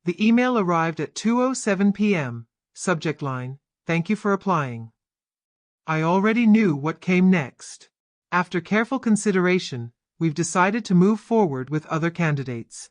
The email arrived at 2:07 p.m. Subject line, "Thank you for applying." I already knew what came next. After careful consideration, we've decided to move forward with other candidates.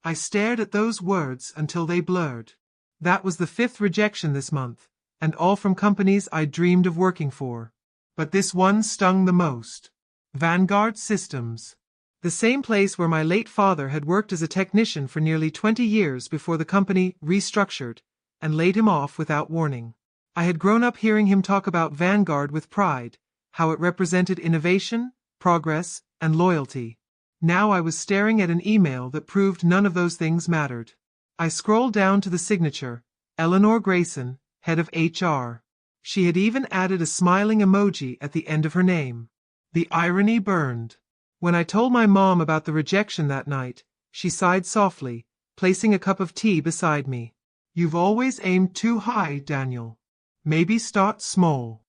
I stared at those words until they blurred. That was the 5th rejection this month, and all from companies I dreamed of working for. But this one stung the most. Vanguard Systems. The same place where my late father had worked as a technician for nearly 20 years before the company restructured and laid him off without warning. I had grown up hearing him talk about Vanguard with pride, how it represented innovation, progress, and loyalty. Now I was staring at an email that proved none of those things mattered. I scrolled down to the signature, Eleanor Grayson, head of HR. She had even added a smiling emoji at the end of her name. The irony burned. When I told my mom about the rejection that night, she sighed softly, placing a cup of tea beside me. "You've always aimed too high, Daniel. Maybe start small."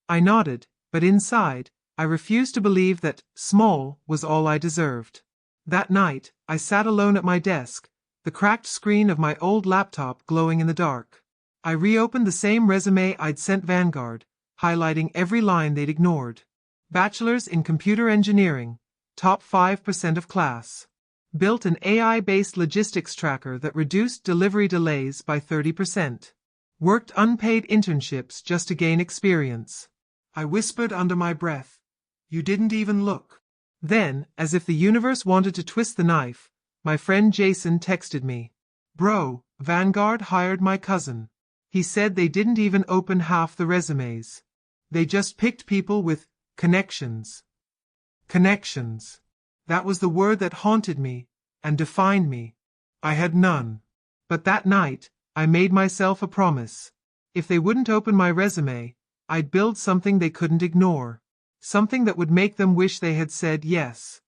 I nodded, but inside, I refused to believe that small was all I deserved. That night, I sat alone at my desk, the cracked screen of my old laptop glowing in the dark. I reopened the same resume I'd sent Vanguard, highlighting every line they'd ignored. Bachelor's in Computer Engineering, top 5% of class. Built an AI-based logistics tracker that reduced delivery delays by 30%. Worked unpaid internships just to gain experience. I whispered under my breath, "You didn't even look." Then, as if the universe wanted to twist the knife, my friend Jason texted me. "Bro, Vanguard hired my cousin. He said they didn't even open half the resumes. They just picked people with connections." Connections. That was the word that haunted me and defined me. I had none. But that night, I made myself a promise. If they wouldn't open my resume, I'd build something they couldn't ignore. Something that would make them wish they had said yes.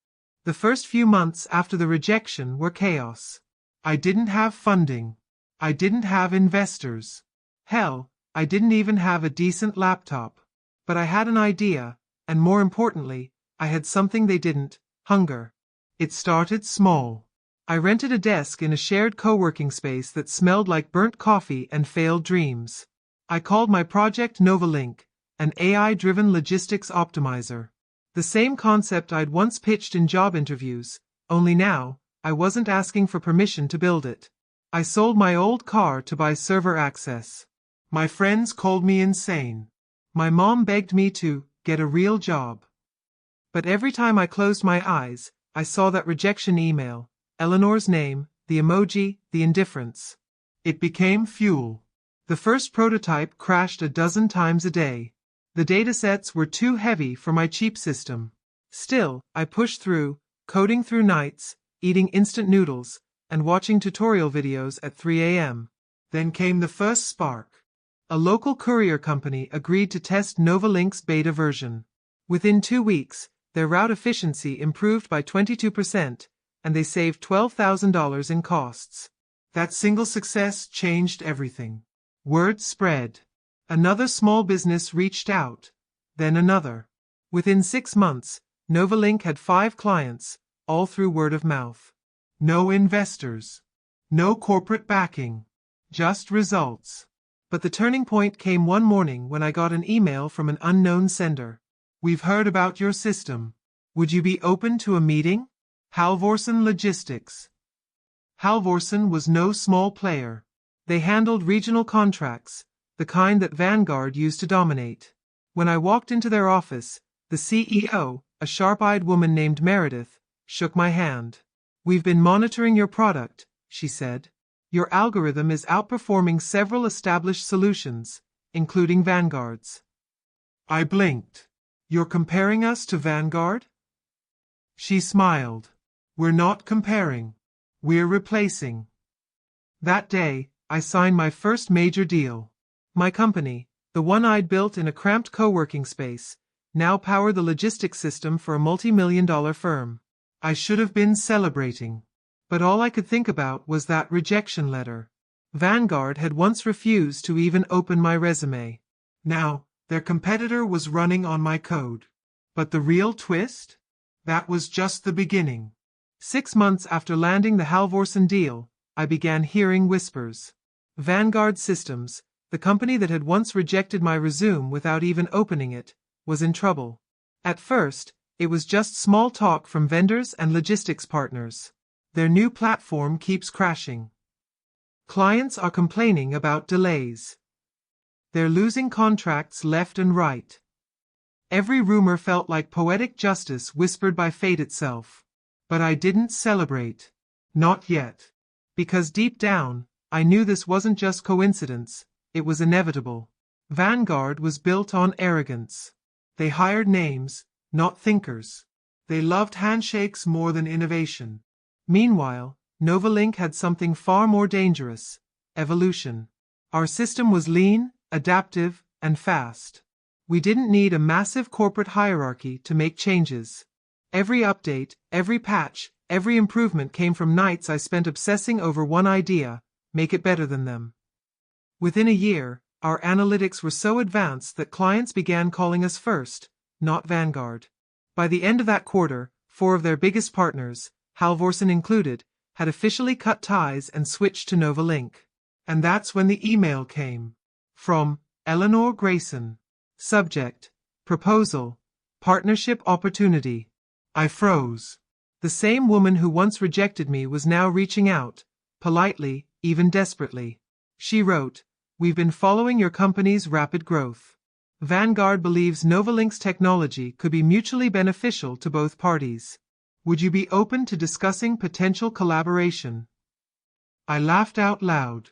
The first few months after the rejection were chaos. I didn't have funding. I didn't have investors. Hell, I didn't even have a decent laptop. But I had an idea, and more importantly, I had something they didn't: hunger. It started small. I rented a desk in a shared co-working space that smelled like burnt coffee and failed dreams. I called my project Novalink, an AI-driven logistics optimizer. The same concept I'd once pitched in job interviews, only now, I wasn't asking for permission to build it. I sold my old car to buy server access. My friends called me insane. My mom begged me to get a real job. But every time I closed my eyes, I saw that rejection email. Eleanor's name, the emoji, the indifference. It became fuel. The first prototype crashed a dozen times a day. The datasets were too heavy for my cheap system. Still, I pushed through, coding through nights, eating instant noodles, and watching tutorial videos at 3 a.m. Then came the first spark. A local courier company agreed to test Novalink's beta version. Within 2 weeks, their route efficiency improved by 22%, and they saved $12,000 in costs. That single success changed everything. Word spread. Another small business reached out, then another. Within 6 months, Novalink had 5 clients, all through word of mouth. No investors. No corporate backing. Just results. But the turning point came one morning when I got an email from an unknown sender. "We've heard about your system. Would you be open to a meeting?" Halvorson Logistics. Halvorson was no small player. They handled regional contracts, the kind that Vanguard used to dominate. When I walked into their office, the CEO, a sharp-eyed woman named Meredith, shook my hand. "We've been monitoring your product," she said. "Your algorithm is outperforming several established solutions, including Vanguard's." I blinked. "You're comparing us to Vanguard?" She smiled. "We're not comparing. We're replacing." That day, I signed my first major deal. My company, the one I'd built in a cramped co-working space, now powered the logistics system for a multi-million-dollar firm. I should have been celebrating. But all I could think about was that rejection letter. Vanguard had once refused to even open my resume. Now, their competitor was running on my code. But the real twist? That was just the beginning. 6 months after landing the Halvorson deal, I began hearing whispers. Vanguard Systems, the company that had once rejected my resume without even opening it, was in trouble. At first, it was just small talk from vendors and logistics partners. Their new platform keeps crashing. Clients are complaining about delays. They're losing contracts left and right. Every rumor felt like poetic justice whispered by fate itself. But I didn't celebrate. Not yet. Because deep down, I knew this wasn't just coincidence, it was inevitable. Vanguard was built on arrogance. They hired names, not thinkers. They loved handshakes more than innovation. Meanwhile, Novalink had something far more dangerous: evolution. Our system was lean, adaptive, and fast. We didn't need a massive corporate hierarchy to make changes. Every update, every patch, every improvement came from nights I spent obsessing over one idea: make it better than them. Within a year, our analytics were so advanced that clients began calling us first, not Vanguard. By the end of that quarter, 4 of their biggest partners, Halvorsen included, had officially cut ties and switched to Novalink. And that's when the email came. From Eleanor Grayson. Subject: Proposal. Partnership Opportunity. I froze. The same woman who once rejected me was now reaching out, politely, even desperately. She wrote, "We've been following your company's rapid growth. Vanguard believes Novalink's technology could be mutually beneficial to both parties. Would you be open to discussing potential collaboration?" I laughed out loud.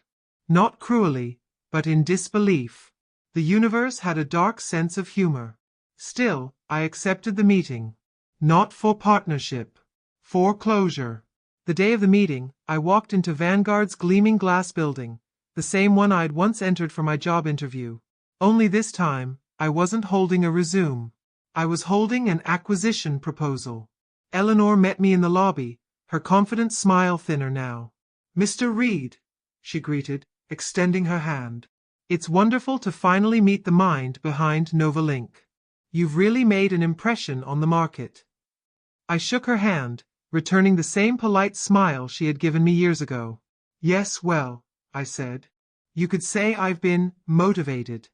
Not cruelly, but in disbelief. The universe had a dark sense of humor. Still, I accepted the meeting. Not for partnership. For closure. The day of the meeting, I walked into Vanguard's gleaming glass building, the same one I'd once entered for my job interview. Only this time, I wasn't holding a resume. I was holding an acquisition proposal. Eleanor met me in the lobby, her confident smile thinner now. "Mr. Reed," she greeted, extending her hand. "It's wonderful to finally meet the mind behind Novalink. You've really made an impression on the market." I shook her hand, returning the same polite smile she had given me years ago. "Yes, well," I said. "You could say I've been motivated."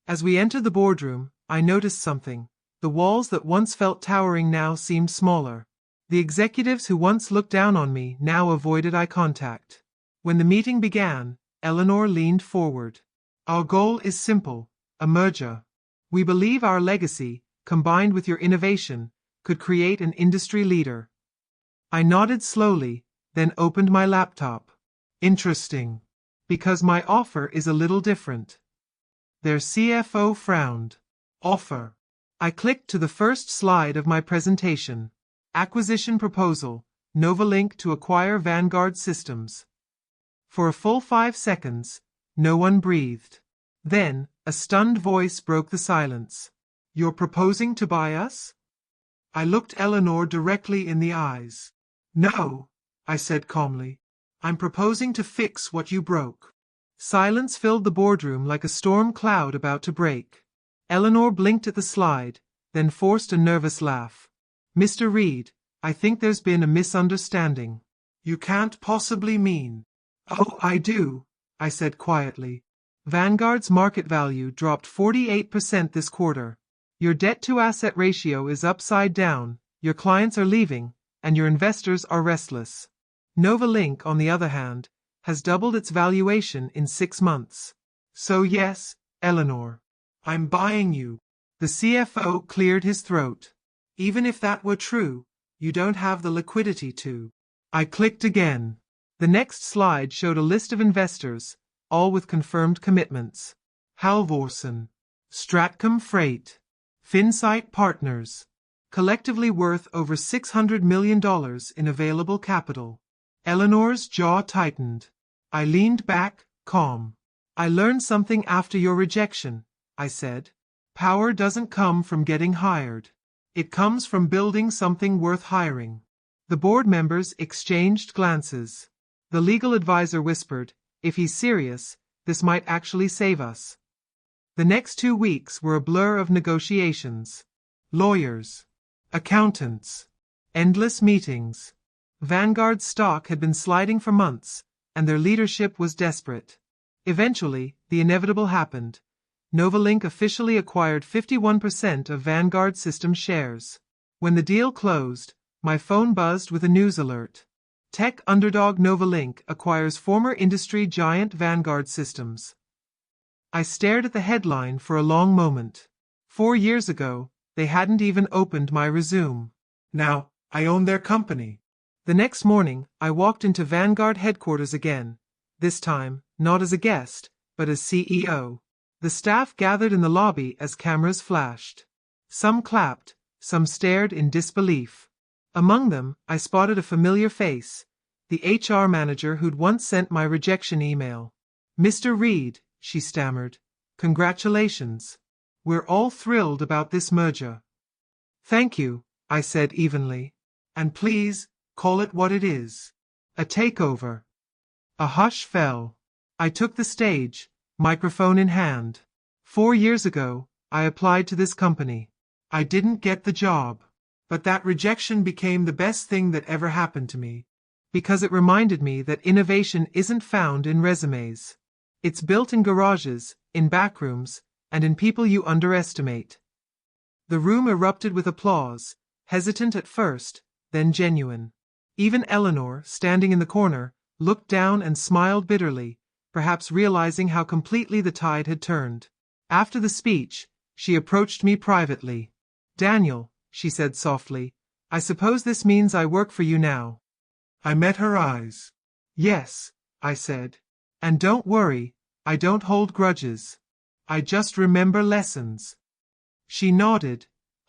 As we entered the boardroom, I noticed something. The walls that once felt towering now seemed smaller. The executives who once looked down on me now avoided eye contact. When the meeting began, Eleanor leaned forward. "Our goal is simple: a merger. We believe our legacy, combined with your innovation, could create an industry leader." I nodded slowly, then opened my laptop. "Interesting. Because my offer is a little different." Their CFO frowned. "Offer." I clicked to the first slide of my presentation. Acquisition proposal: Novalink to acquire Vanguard Systems. For a full 5 seconds, no one breathed. Then, a stunned voice broke the silence. "You're proposing to buy us?" I looked Eleanor directly in the eyes. "No," I said calmly. "I'm proposing to fix what you broke." Silence filled the boardroom like a storm cloud about to break. Eleanor blinked at the slide, then forced a nervous laugh. "Mr. Reed, I think there's been a misunderstanding." "You can't possibly mean—" "Oh, I do," I said quietly. Vanguard's market value dropped 48% this quarter. Your debt-to-asset ratio is upside down, your clients are leaving, and your investors are restless. Novalink, on the other hand, has doubled its valuation in 6 months. So yes, Eleanor, I'm buying you. The CFO cleared his throat. Even if that were true, you don't have the liquidity to. I clicked again. The next slide showed a list of investors, all with confirmed commitments. Halvorsen, Stratcom Freight, Finsight Partners, collectively worth over $600 million in available capital. Eleanor's jaw tightened. I leaned back, calm. "I learned something after your rejection," I said. "Power doesn't come from getting hired. It comes from building something worth hiring." The board members exchanged glances. The legal advisor whispered, "If he's serious, this might actually save us." The next 2 weeks were a blur of negotiations. Lawyers. Accountants. Endless meetings. Vanguard's stock had been sliding for months, and their leadership was desperate. Eventually, the inevitable happened. Novalink officially acquired 51% of Vanguard Systems shares. When the deal closed, my phone buzzed with a news alert. Tech underdog Novalink acquires former industry giant Vanguard Systems. I stared at the headline for a long moment. 4 years ago, they hadn't even opened my resume. Now, I own their company. The next morning, I walked into Vanguard headquarters again. This time, not as a guest, but as CEO. The staff gathered in the lobby as cameras flashed. Some clapped, some stared in disbelief. Among them, I spotted a familiar face, the HR manager who'd once sent my rejection email. "Mr. Reed," she stammered, "congratulations. We're all thrilled about this merger." "Thank you," I said evenly. "And please, call it what it is. A takeover." A hush fell. I took the stage, microphone in hand. 4 years ago, I applied to this company. I didn't get the job. But that rejection became the best thing that ever happened to me. Because it reminded me that innovation isn't found in resumes. It's built in garages, in backrooms, and in people you underestimate. The room erupted with applause, hesitant at first, then genuine. Even Eleanor, standing in the corner, looked down and smiled bitterly, perhaps realizing how completely the tide had turned. After the speech, she approached me privately. "Daniel," she said softly, "I suppose this means I work for you now." I met her eyes. "Yes," I said. "And don't worry, I don't hold grudges. I just remember lessons." She nodded,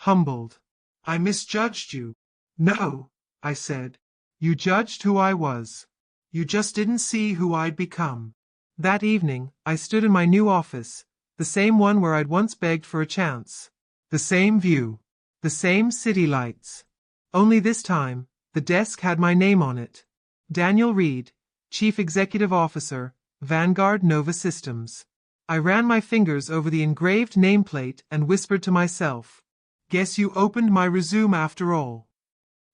humbled. "I misjudged you." "No," I said. "You judged who I was. You just didn't see who I'd become." That evening, I stood in my new office, the same one where I'd once begged for a chance. The same view. The same city lights. Only this time, the desk had my name on it. Daniel Reed, Chief Executive Officer, Vanguard Nova Systems. I ran my fingers over the engraved nameplate and whispered to myself, "Guess you opened my resume after all."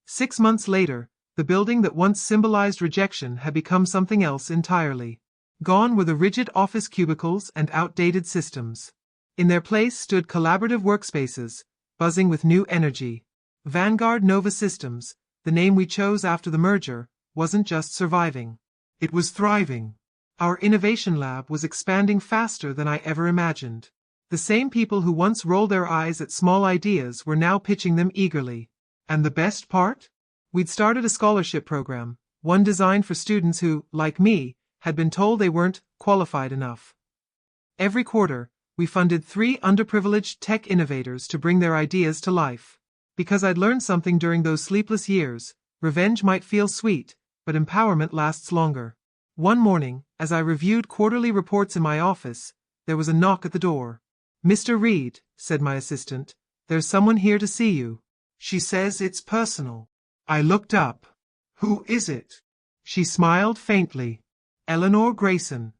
6 months later, the building that once symbolized rejection had become something else entirely. Gone were the rigid office cubicles and outdated systems. In their place stood collaborative workspaces, buzzing with new energy. Vanguard Nova Systems, the name we chose after the merger, wasn't just surviving. It was thriving. Our innovation lab was expanding faster than I ever imagined. The same people who once rolled their eyes at small ideas were now pitching them eagerly. And the best part? We'd started a scholarship program, one designed for students who, like me, had been told they weren't qualified enough. Every quarter, we funded 3 underprivileged tech innovators to bring their ideas to life. Because I'd learned something during those sleepless years, revenge might feel sweet, but empowerment lasts longer. One morning, as I reviewed quarterly reports in my office, there was a knock at the door. "Mr. Reed," said my assistant, "there's someone here to see you. She says it's personal." I looked up. "Who is it?" She smiled faintly. "Eleanor Grayson."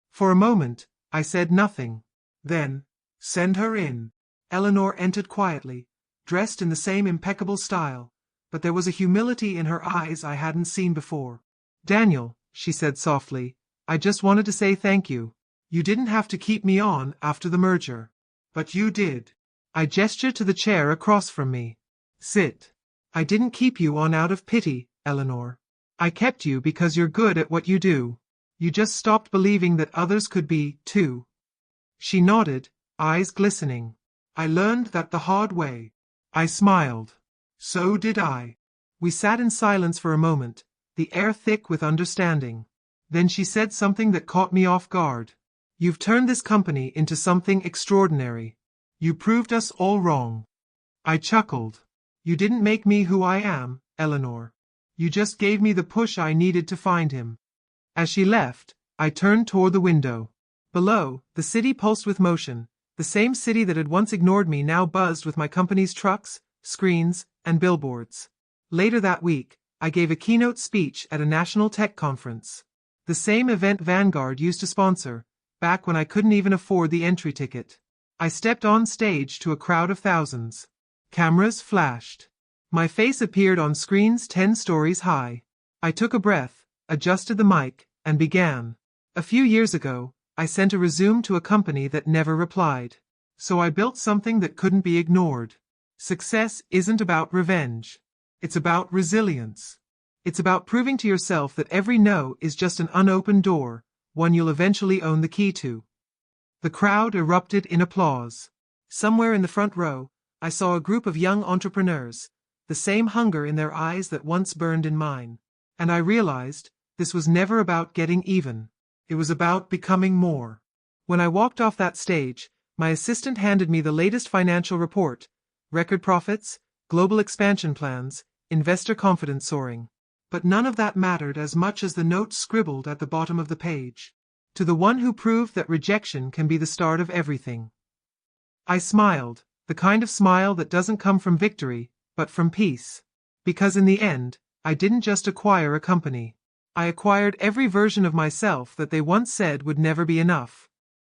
For a moment, I said nothing. Then, "Send her in." Eleanor entered quietly, dressed in the same impeccable style, but there was a humility in her eyes I hadn't seen before. "Daniel," she said softly, "I just wanted to say thank you. You didn't have to keep me on after the merger. But you did." I gestured to the chair across from me. "Sit." "I didn't keep you on out of pity, Eleanor. I kept you because you're good at what you do. You just stopped believing that others could be, too." She nodded, eyes glistening. "I learned that the hard way." I smiled. "So did I." We sat in silence for a moment, the air thick with understanding. Then she said something that caught me off guard. "You've turned this company into something extraordinary. You proved us all wrong." I chuckled. "You didn't make me who I am, Eleanor. You just gave me the push I needed to find him." As she left, I turned toward the window. Below, the city pulsed with motion. The same city that had once ignored me now buzzed with my company's trucks, screens, and billboards. Later that week, I gave a keynote speech at a national tech conference. The same event Vanguard used to sponsor, back when I couldn't even afford the entry ticket. I stepped on stage to a crowd of thousands. Cameras flashed. My face appeared on screens 10 stories high. I took a breath, adjusted the mic, and began. A few years ago, I sent a resume to a company that never replied. So I built something that couldn't be ignored. Success isn't about revenge. It's about resilience. It's about proving to yourself that every no is just an unopened door, one you'll eventually own the key to. The crowd erupted in applause. Somewhere in the front row, I saw a group of young entrepreneurs, the same hunger in their eyes that once burned in mine. And I realized, this was never about getting even. It was about becoming more. When I walked off that stage, my assistant handed me the latest financial report: record profits, global expansion plans, investor confidence soaring. But none of that mattered as much as the note scribbled at the bottom of the page. To the one who proved that rejection can be the start of everything. I smiled, the kind of smile that doesn't come from victory, but from peace. Because in the end, I didn't just acquire a company. I acquired every version of myself that they once said would never be enough.